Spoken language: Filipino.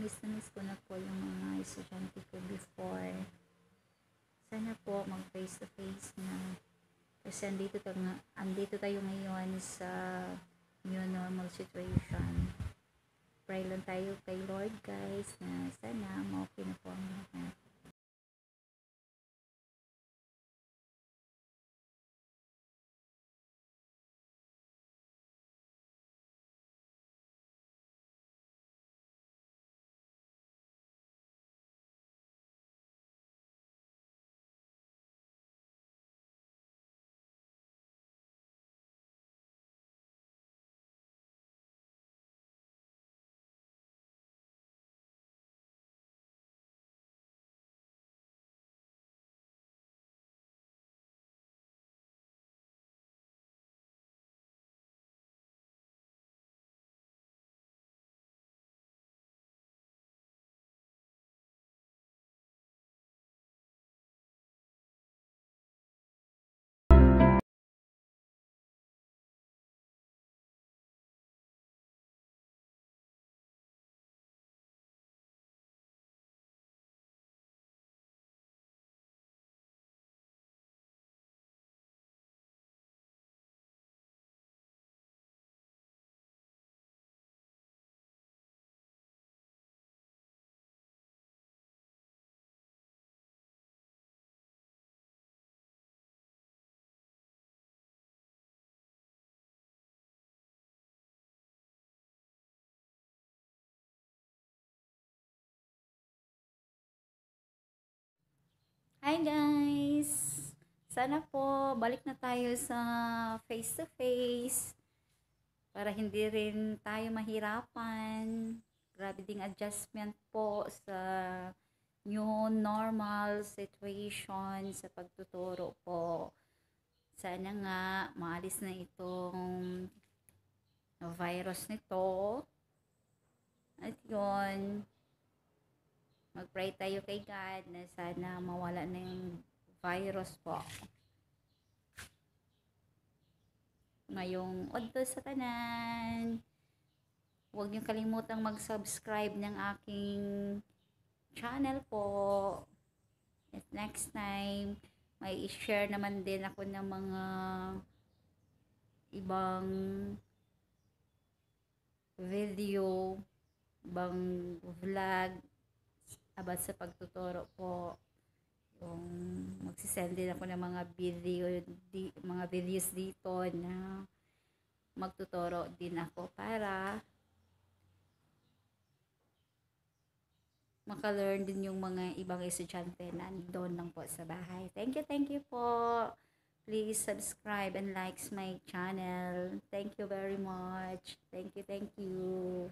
miss ko na po yung mga estudyante ko before. Sana po mag face to face na. Kasi andito tayo ngayon sa new normal situation. Pray lang tayo kay Lord guys na sana okay na po ang lahat. Hi guys! Sana po balik na tayo sa face to face para hindi rin tayo mahirapan. Grabe ding adjustment po sa new normal situation sa pagtuturo po. Sana nga maalis na itong virus nito. At yun, mag-pray tayo kay God na sana mawala na yung virus po. Ngayong odto sa tanan. Huwag niyong kalimutang mag-subscribe ng aking channel po. At next time, may i-share naman din ako ng mga ibang video, ibang vlog about sa pagtuturo po. Yung magsisend din ako ng mga videos dito na magtuturo din ako para maka-learn din yung mga ibang estudyante na doon lang po sa bahay. Thank you po. Please subscribe and like my channel. Thank you very much. Thank you.